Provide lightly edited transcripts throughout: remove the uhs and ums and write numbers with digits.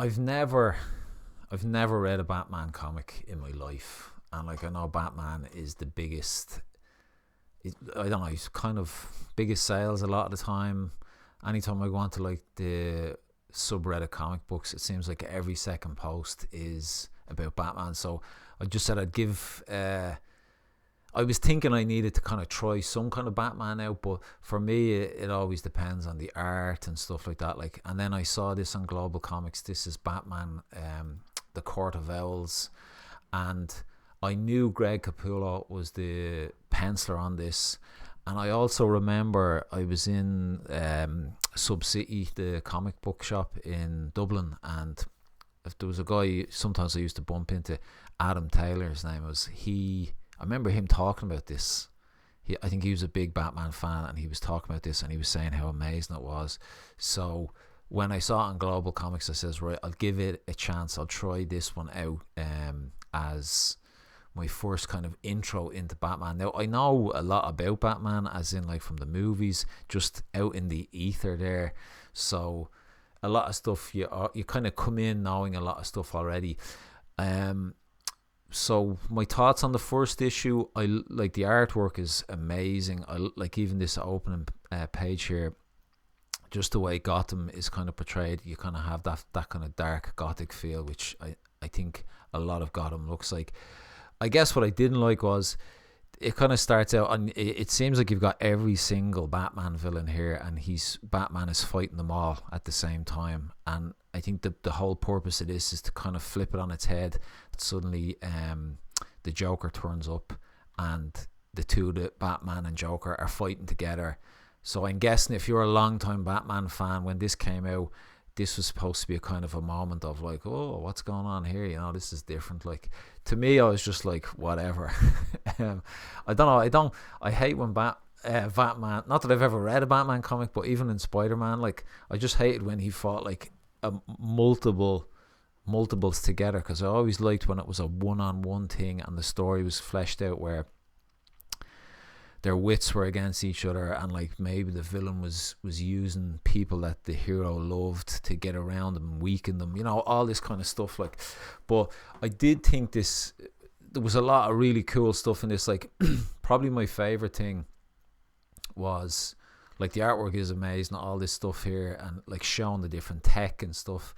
I've never I've never read a Batman comic in my life, and like I know Batman is the biggest. I don't know. He's kind of biggest sales a lot of the time. Anytime I go onto like the subreddit comic books, it seems like every second post is about Batman. So I just said I'd give. I was thinking I needed to kind of try some kind of Batman out, but for me, it always depends on the art and stuff like that. Like, and then I saw this on Global Comics. This is Batman, the Court of Owls, and I knew Greg Capullo was the penciler on this. And I also remember I was in Sub City, the comic book shop in Dublin, and if there was a guy sometimes I used to bump into, Adam Taylor, his name was. I remember him talking about this. I think he was a big Batman fan, and he was talking about this, and he was saying how amazing it was. So when I saw it on Global Comics, I says, right, I'll give it a chance. I'll try this one out as my first kind of intro into Batman. Now, I know a lot about Batman, as in like from the movies, just out in the ether there. So a lot of stuff, you kind of come in knowing a lot of stuff already. So my thoughts on the first issue, I like the artwork is amazing. I like even this opening page here, just the way Gotham is kind of portrayed. You kind of have that kind of dark gothic feel, which I think a lot of Gotham looks like. I guess what I didn't like was it kind of starts out, and it seems like you've got every single Batman villain here, and Batman is fighting them all at the same time. And I think the whole purpose of this is to kind of flip it on its head. Suddenly the Joker turns up, and the Batman and Joker are fighting together. So I'm guessing if you're a long time Batman fan, when this came out, this was supposed to be a kind of a moment of like, oh, what's going on here? You know, this is different. Like, to me, I was just like, whatever. I don't know. I hate when Batman, not that I've ever read a Batman comic, but even in Spider-Man, like, I just hated when he fought like multiples together, because I always liked when it was a one-on-one thing and the story was fleshed out where their wits were against each other, and like maybe the villain was using people that the hero loved to get around them and weaken them, you know, all this kind of stuff. Like, but I did think there was a lot of really cool stuff in this. Like, probably my favorite thing was like the artwork is amazing, all this stuff here, and like showing the different tech and stuff.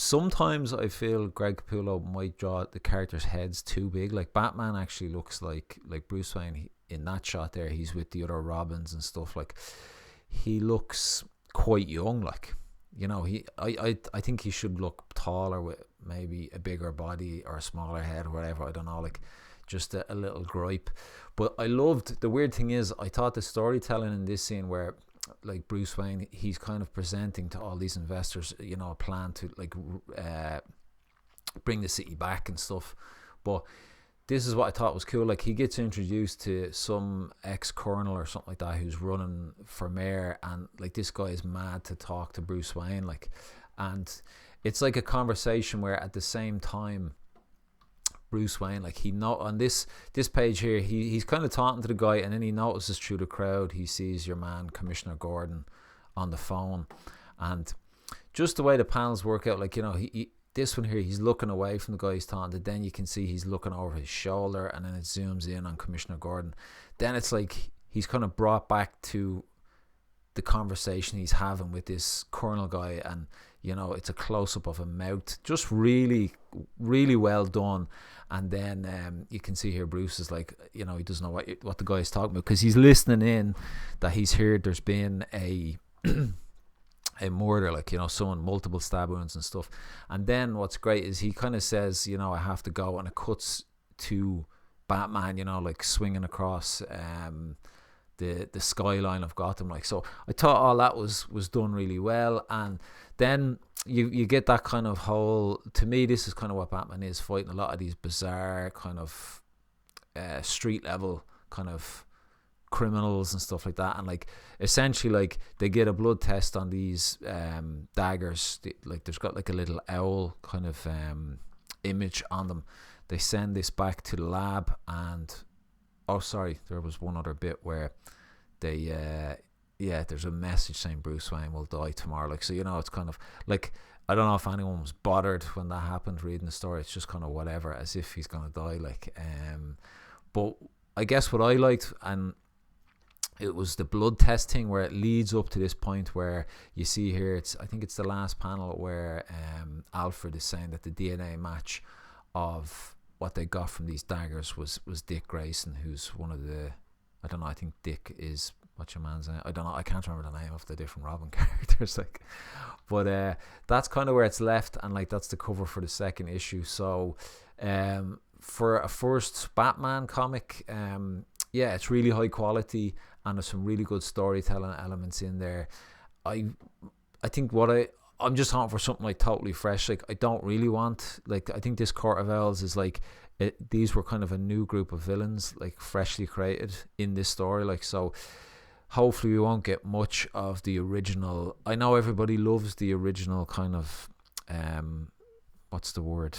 Sometimes I feel Greg Capullo might draw the characters' heads too big. Like, Batman actually looks like Bruce Wayne in that shot there. He's with the other Robins and stuff. Like, he looks quite young. Like, you know, I think he should look taller with maybe a bigger body or a smaller head or whatever. I don't know. Like, just a little gripe. But I loved, the weird thing is, I thought the storytelling in this scene where like Bruce Wayne, he's kind of presenting to all these investors, you know, a plan to like bring the city back and stuff. But this is what I thought was cool. Like, he gets introduced to some ex-colonel or something like that who's running for mayor, and like this guy is mad to talk to Bruce Wayne. Like, and it's like a conversation where at the same time Bruce Wayne, like, on this page here, he's kind of talking to the guy, and then he notices through the crowd, he sees your man Commissioner Gordon on the phone, and just the way the panels work out, like, you know, he this one here, he's looking away from the guy he's talking to, then you can see he's looking over his shoulder, and then it zooms in on Commissioner Gordon. Then it's like he's kind of brought back to the conversation he's having with this colonel guy, and you know, it's a close-up of a mouth, just really, really well done. And then you can see here Bruce is like, you know, he doesn't know what the guy is talking about, because he's listening in that he's heard there's been a murder, like, you know, someone, multiple stab wounds and stuff. And then what's great is he kind of says, you know, I have to go, and it cuts to Batman, you know, like swinging across the skyline of Gotham. Like, so I thought all that was done really well. And then you get that kind of whole, to me, this is kind of what Batman is, fighting a lot of these bizarre kind of street level kind of criminals and stuff like that. And like, essentially, like, they get a blood test on these daggers. Like, there's got like a little owl kind of image on them. They send this back to the lab, and oh, sorry, there was one other bit where they there's a message saying Bruce Wayne will die tomorrow. Like, so, you know, it's kind of like I don't know if anyone was bothered when that happened reading the story. It's just kind of whatever, as if he's gonna die. Like, but I guess what I liked, and it was the blood test thing where it leads up to this point where you see here, I think it's the last panel where Alfred is saying that the DNA match of what they got from these daggers was Dick Grayson, who's one of the, I don't know, I think Dick is, what's your man's name? I don't know, I can't remember the name of the different Robin characters, like, but that's kind of where it's left, and like that's the cover for the second issue. So for a first Batman comic, yeah, it's really high quality, and there's some really good storytelling elements in there. I think I'm just hunting for something like totally fresh. Like, I don't really want, like, I think this Court of Owls is like, these were kind of a new group of villains, like freshly created in this story. Like, so hopefully we won't get much of the original. I know everybody loves the original kind of what's the word,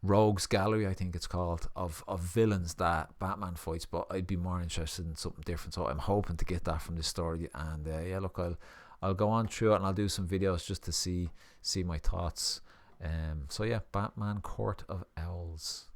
rogues gallery, I think it's called, of villains that Batman fights, but I'd be more interested in something different. So I'm hoping to get that from this story. And yeah, look, I'll go on through it, and I'll do some videos just to see my thoughts. So yeah, Batman Court of Owls.